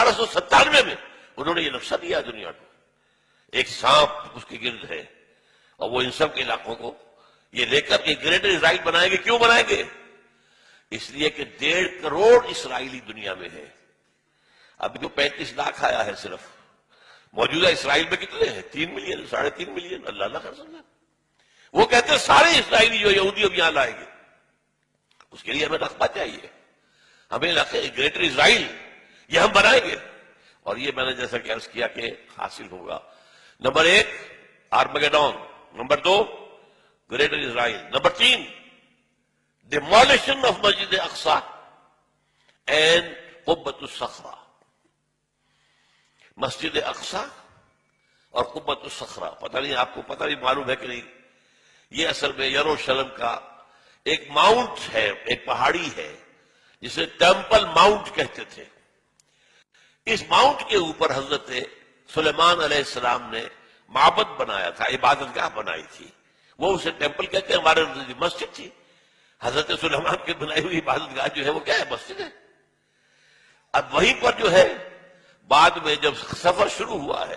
1897 میں انہوں نے یہ نقشہ دیا دنیا کو، ایک سانپ اس کے گرد ہے، اور وہ ان سب کے علاقوں کو یہ لے کر ایک گریٹر اسرائیل بنائیں گے۔ کیوں بنائیں گے؟ اس لیے کہ 1.5 کروڑ اسرائیلی دنیا میں ہے، ابھی تو 35 لاکھ آیا ہے صرف، موجودہ اسرائیل میں کتنے ہیں؟ 3 ملین، 3.5 ملین، اللہ اللہ کر سکتا۔ وہ کہتے ہیں سارے اسرائیلی جو یہودی اب یہاں لائیں گے، اس کے لیے ہمیں رقبہ چاہیے، ہمیں گریٹر اسرائیل یہ ہم بنائیں گے، اور یہ میں نے جیسا کہ عرض کیا کہ حاصل ہوگا۔ Number 1 Armageddon, number 2 greater Israel, number 3 demolition of مسجد اقصی اینڈ قبۃ الصخرہ۔ مسجد اقصی اور قبۃ الصخرہ، پتہ نہیں آپ کو پتہ نہیں معلوم ہے کہ نہیں، یہ اصل میں یروشلم کا ایک ماؤنٹ ہے، ایک پہاڑی ہے جسے ٹیمپل ماؤنٹ کہتے تھے۔ اس ماؤنٹ کے اوپر حضرت سلیمان علیہ السلام نے معبد بنایا تھا، عبادت گاہ بنائی تھی، وہ اسے ٹیمپل کہتے ہیں، ہمارے مسجد تھی۔ حضرت سلیمان کی بنائی ہوئی عبادت گاہ جو ہے وہ کیا ہے؟ مسجد ہے۔ اب وہیں پر جو ہے بعد میں جب سفر شروع ہوا ہے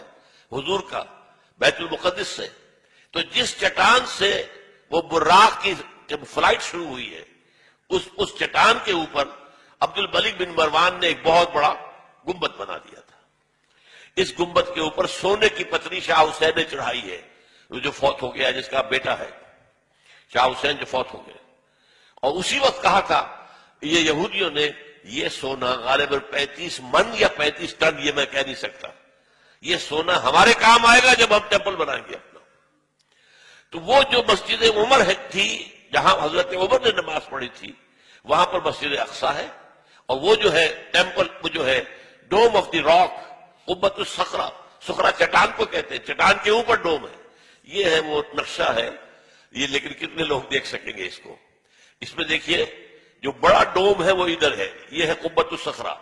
حضور کا بیت المقدس سے، تو جس چٹان سے وہ براق کی جب فلائٹ شروع ہوئی ہے، اس چٹان کے اوپر عبد الملک بن مروان نے ایک بہت بڑا گنبد بنا دیا تھا۔ اس گنبد کے اوپر سونے کی پتری شاہ حسین نے چڑھائی ہے، جو فوت ہو گیا، جس کا بیٹا ہے شاہ حسین جو فوت ہو گئے، اور اسی وقت کہا تھا یہ یہودیوں نے یہ سونا غالباً 35 من یا 35 ٹن، یہ میں کہہ نہیں سکتا، یہ سونا ہمارے کام آئے گا جب ہم ٹیمپل بنائیں گے اپنا۔ تو وہ جو مسجد عمر تھی جہاں حضرت عمر نے نماز پڑھی تھی، وہاں پر مسجد اقصی ہے، اور وہ جو ہے ٹیمپل، وہ جو ہے ڈوم آف دی راک، قبۃ الصخرہ، صخرہ چٹان کو کہتے ہیں، چٹان کے اوپر ڈوم ہے، یہ ہے وہ نقشہ ہے یہ۔ لیکن کتنے لوگ دیکھ سکیں گے اس کو؟ اس میں دیکھیے جو بڑا ڈوم ہے وہ ادھر ہے، یہ ہے قبۃ الصخرہ،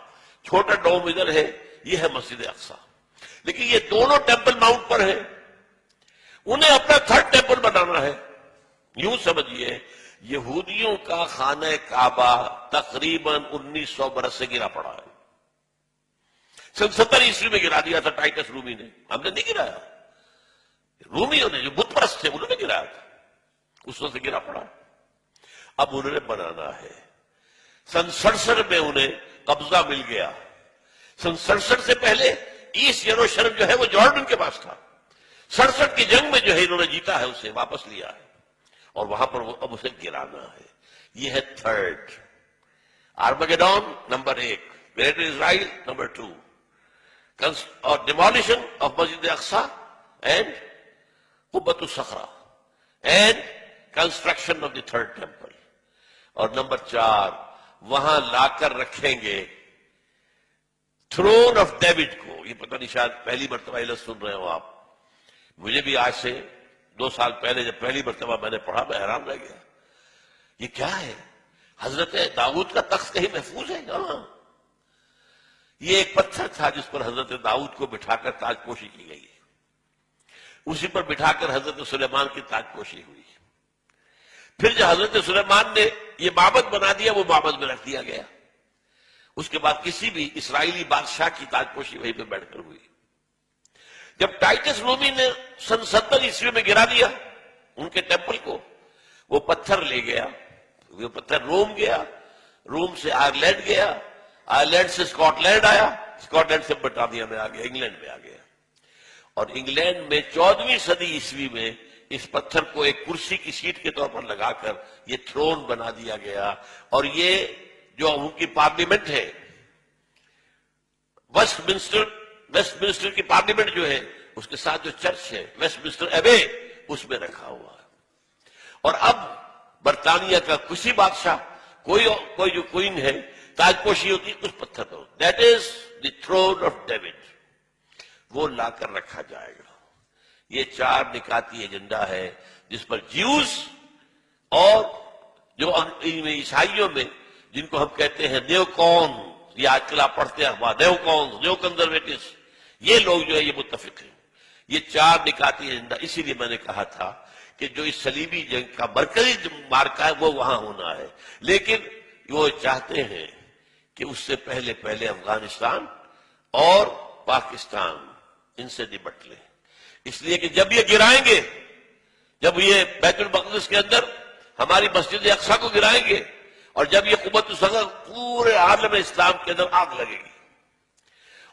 چھوٹا ڈوم ادھر ہے، یہ ہے مسجد اقصی۔ لیکن یہ دونوں ٹیمپل ماؤنٹ پر ہیں، انہیں اپنا 3rd ٹیمپل بنانا ہے۔ یوں سمجھیے یہودیوں کا خانہ کعبہ تقریباً 1900 برس سے گرا پڑا ہے۔ سن 70 عیسوی میں گرا دیا تھا ٹائٹس رومی نے، ہم نے نہیں گرایا، رومیوں نے جو بت پرست تھے انہوں نے گرایا تھا، اس وقت سے گرا پڑا۔ اب انہوں نے بنانا ہے۔ سن 67 میں انہیں قبضہ مل گیا۔ سن 67 سے پہلے ایسٹ یروشلم جو ہے وہ جارڈن کے پاس تھا، 67 کی جنگ میں جو ہے انہوں نے جیتا ہے، اسے واپس لیا ہے، اور وہاں پر اب اسے گرانا ہے۔ یہ ہے 3rd Armageddon, number 1 greater Israel, number 2 اور ڈیمولیشن آف مسجد اقصی اینڈ قبۃ الصخرہ and construction of the 3rd temple, اور نمبر 4 وہاں لا کر رکھیں گے تھرون آف ڈیوڈ کو۔ یہ پتہ نہیں شاید پہلی مرتبہ علت سن رہے ہو آپ، مجھے بھی آج سے 2 سال پہلے جب پہلی مرتبہ میں نے پڑھا میں حیران رہ گیا، یہ کیا ہے؟ حضرت داؤد کا تخت کہیں محفوظ ہے؟ ہاں، یہ ایک پتھر تھا جس پر حضرت داؤد کو بٹھا کر تاج پوشی کی گئی ہے، اسی پر بٹھا کر حضرت سلیمان کی تاج پوشی ہوئی۔ پھر جو حضرت سلیمان نے یہ معبد بنا دیا، وہ معبد میں رکھ دیا گیا، اس کے بعد کسی بھی اسرائیلی بادشاہ کی تاج پوشی وہیں پہ بیٹھ کر ہوئی۔ جب ٹائٹس رومی نے سن 70 عیسوی میں گرا دیا ان کے ٹیمپل کو، وہ پتھر لے گیا، وہ پتھر روم گیا، روم سے آئرلینڈ گیا، آئرلینڈ سے اسکاٹ لینڈ آیا، اسکاٹ لینڈ سے برطانیہ میں آ گیا، انگلینڈ میں آ گیا، اور انگلینڈ میں 14ویں صدی عیسوی میں اس پتھر کو ایک کرسی کی سیٹ کے طور پر لگا کر یہ تھرون بنا دیا گیا۔ اور یہ جو ان کی پارلیمنٹ ہے، ویسٹ منسٹر کی پارلیمنٹ جو ہے، اس کے ساتھ جو چرچ ہے ویسٹ منسٹر ایبے، اس میں رکھا ہوا ہے۔ اور اب برطانیہ کا کسی بادشاہ، کوئی جو کوئین ہے، تاج پوشی ہوتی اس پتھر پر، that is the throne of David, وہ لا کر رکھا جائے گا۔ یہ 4 نکاتی ایجنڈا ہے جس پر جیوز اور جو عیسائیوں میں جن کو ہم کہتے ہیں نیو کون، یہ آج کل آپ پڑھتے ہیں اخبار، نیو کون، نیو کنزرویٹوز، یہ لوگ جو ہے یہ متفق ہیں۔ یہ 4 نکاتی ایجنڈا، اسی لیے میں نے کہا تھا کہ جو اس صلیبی جنگ کا مرکزی مارکہ ہے وہ وہاں ہونا ہے، لیکن وہ چاہتے ہیں کہ اس سے پہلے افغانستان اور پاکستان ان سے نمٹ لیں، اس لیے کہ جب یہ گرائیں گے، جب یہ بیت المقدس کے اندر ہماری مسجد اقصی کو گرائیں گے، اور جب یہ قوت الصغر پورے عالم اسلام کے اندر آگ لگے گی.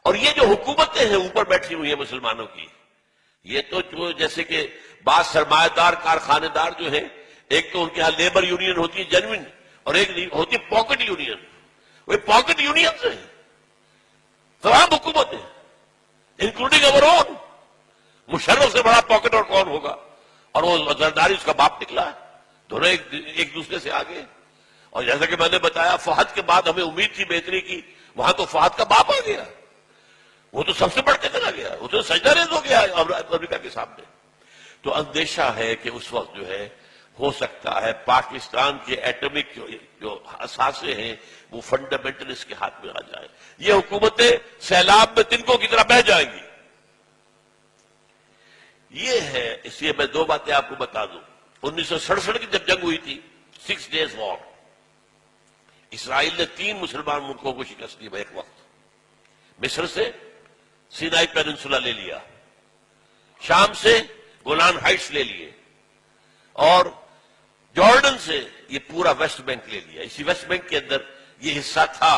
اور یہ جو حکومتیں ہیں اوپر بیٹھی ہوئی ہیں مسلمانوں کی، یہ تو جو جیسے کہ بعض سرمایہ دار کارخانے دار جو ہیں، ایک تو ان کے ہاں لیبر یونین ہوتی ہے جینوئن، اور ایک ہوتی ہے پاکٹ یونین. وہ پاکٹ یونین سے ہیں تمام حکومتیں انکلوڈنگ اوور اون. مشرف سے بڑا پاکٹ اور کون ہوگا؟ اور وہ زرداری اس کا باپ نکلا ہے. دونوں ایک دوسرے سے آگے. اور جیسا کہ میں نے بتایا، فہد کے بعد ہمیں امید تھی بہتری کی، وہاں تو فہد کا باپ آ گیا، وہ تو سب سے بڑھ کے چلا گیا، وہ تو سجدہ ریز ہو گیا امریکہ کے سامنے. تو اندیشہ ہے کہ اس وقت جو ہے ہو سکتا ہے پاکستان کے ایٹمک جو اثاثے ہیں وہ فنڈامنٹلسٹ کے ہاتھ میں آ جائے. یہ حکومتیں سیلاب میں تنکوں کی طرح بہہ جائیں گی. یہ ہے. اس لیے میں دو باتیں آپ کو بتا دوں. 1967 کی جب جنگ ہوئی تھی، 6 days وار، اسرائیل نے 3 مسلمان ملکوں کو شکست دی ایک وقت. مصر سے سینائی پیننسولا لے لیا، شام سے گولان ہائٹس لے لیے، اور جارڈن سے یہ پورا ویسٹ بینک لے لیا. اسی ویسٹ بینک کے اندر یہ حصہ تھا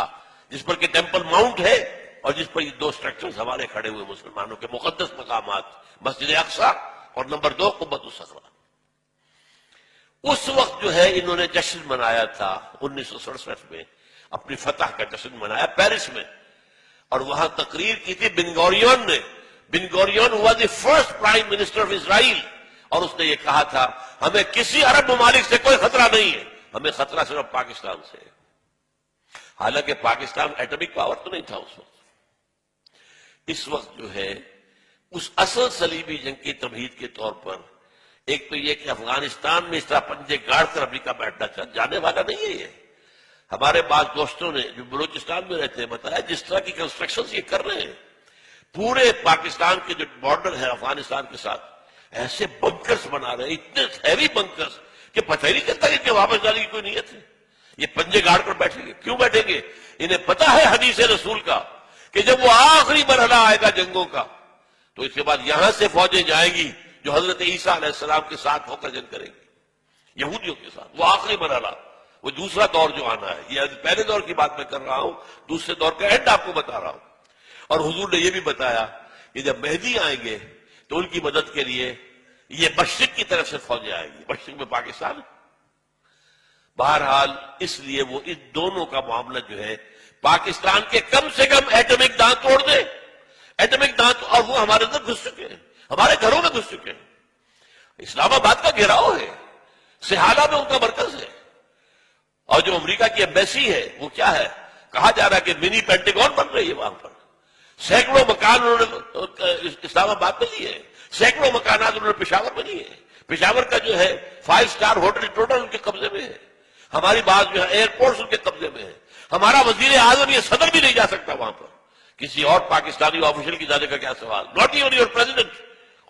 جس پر کہ ٹیمپل ماؤنٹ ہے، اور جس پر یہ 2 سٹرکچرز ہمارے کھڑے ہوئے مسلمانوں کے مقدس مقامات، مسجد اقصی اور نمبر 2 قبۃ الصخرہ. اس وقت جو ہے انہوں نے جشن منایا تھا 1967 میں، اپنی فتح کا جشن منایا پیرس میں، اور وہاں تقریر کی تھی بن گوریون نے. بن گوریون ہوا the first prime minister of Israel, اور اس نے یہ کہا تھا ہمیں کسی عرب ممالک سے کوئی خطرہ نہیں ہے، ہمیں خطرہ صرف پاکستان سے ہے. حالانکہ پاکستان ایٹمک پاور تو نہیں تھا اس وقت. اس وقت جو ہے اس اصل صلیبی جنگ کی تمہید کے طور پر ایک تو یہ کہ افغانستان میں اس طرح پنجے گاڑ کر امریکہ بیٹھنا جانے والا نہیں ہے. یہ ہمارے بعض دوستوں نے جو بلوچستان میں رہتے ہیں بتایا جس طرح کی کنسٹرکشن یہ کر رہے ہیں پورے پاکستان کے جو بارڈر ہے افغانستان کے ساتھ، ایسے بنکرز بنا رہے ہیں، اتنے ہیوی بنکرز کہ پتہ ہی نہیں چلتا کہ واپس جانے کی کوئی نیت ہے. یہ پنجے گاڑ کر بیٹھیں گے. کیوں بیٹھیں گے؟ انہیں پتا ہے حدیث رسول کا کہ جب وہ آخری مرحلہ آئے گا جنگوں کا تو اس کے بعد یہاں سے فوجیں جائیں گی جو حضرت عیسیٰ علیہ السلام کے ساتھ ہو کر جنگ کریں گی یہودیوں کے ساتھ. وہ آخری مرحلہ، وہ دوسرا دور جو آنا ہے. یہ پہلے دور کی بات میں کر رہا ہوں، دوسرے دور کا اینڈ آپ کو بتا رہا ہوں. اور حضور نے یہ بھی بتایا کہ جب مہدی آئیں گے تو ان کی مدد کے لیے یہ مشرق کی طرف سے فوجیں آئیں گی. مشرق میں پاکستان. بہرحال اس لیے وہ ان دونوں کا معاملہ جو ہے پاکستان کے کم سے کم ایٹمک دانت توڑ دے. ایٹمک دانت، اور وہ ہمارے اندر گھس چکے ہیں، ہمارے گھروں میں گھس چکے ہیں. اسلام آباد کا گھیراؤ ہے، سہالہ میں ان کا مرکز ہے. اور جو امریکہ کی ایمبیسی ہے وہ کیا ہے؟ کہا جا رہا ہے کہ منی پینٹیگون بن رہی ہے وہاں پر. سینکڑوں مکان انہوں نے اسلام آباد میں لیے ہیں، سینکڑوں مکانات انہوں نے پشاور میں لیے ہیں. پشاور کا جو ہے 5 اسٹار ہوٹل ٹوٹل ان کے قبضے میں ہے. ہماری بات جو ہے ایئرپورٹس ان کے قبضے میں ہے. ہمارا وزیر اعظم یہ صدر بھی نہیں جا سکتا وہاں پر. کسی اور پاکستانی آفیشل کی جانے کا کیا سوال؟ ناٹ ایون یور پریزیڈنٹ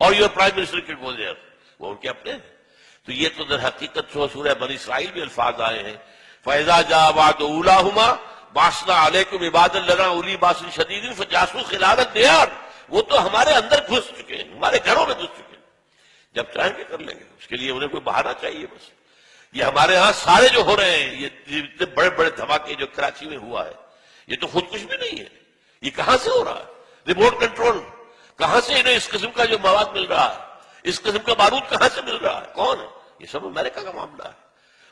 اور your prime minister can go there. وہ ان کے اپنے ہیں. تو یہ تو در حقیقت سورہ بنی اسرائیل میں الفاظ آئے ہیں، فَإِذَا جَاءَ وَعْدُ أُولَاهُمَا بَعَثْنَا عَلَيْكُمْ عِبَادًا لَنَا أُولِي بَأْسٍ شَدِيدٍ فَجَاسُوا خِلَالَ الدِّيَارِ. وہ تو ہمارے اندر گھس چکے ہیں، ہمارے گھروں میں گھس چکے ہیں. جب چاہیں گے کر لیں گے. اس کے لیے انہیں کوئی بہانہ چاہیے بس. یہ ہمارے ہاں سارے جو ہو رہے ہیں، یہ اتنے بڑے بڑے دھماکے جو کراچی میں ہوا ہے، یہ تو خود کچھ بھی نہیں ہے. یہ کہاں سے ہو رہا ہے؟ Remote control. کہاں سے انہیں اس قسم کا جو مواد مل رہا ہے، اس قسم کا بارود کہاں سے مل رہا ہے؟ کون ہے؟ یہ سب امریکہ کا معاملہ ہے.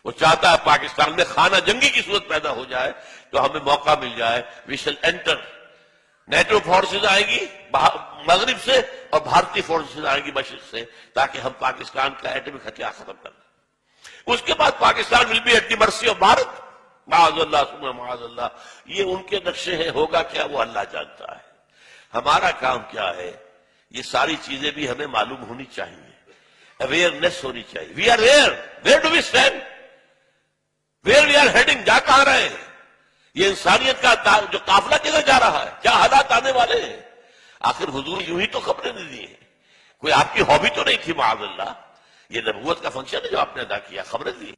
وہ چاہتا ہے پاکستان میں خانہ جنگی کی صورت پیدا ہو جائے تو ہمیں موقع مل جائے. وی شل انٹر. نیٹو فورسز آئیں گی مغرب سے اور بھارتی فورسز آئیں گی مشرق سے، تاکہ ہم پاکستان کا ایٹمک ہتھیار ختم کر دیں. اس کے بعد Pakistan will be at the mercy of Bharat. معاذ اللہ ثم معاذ اللہ. یہ ان کے نقشے ہیں، ہوگا کیا وہ اللہ جانتا ہے. ہمارا کام کیا ہے؟ یہ ساری چیزیں بھی ہمیں معلوم ہونی چاہیے، اویئرنیس ہونی چاہیے. We are where do we stand, where we are heading. جا کہاں رہے ہیں؟ یہ انسانیت کا جو قافلہ کدھر جا رہا ہے؟ کیا حالات آنے والے ہیں؟ آخر حضور یوں ہی تو خبریں نہیں دی ہیں. کوئی آپ کی ہابی تو نہیں تھی معاذ اللہ. یہ نبوت کا فنکشن ہے جو آپ نے ادا کیا، خبریں دی.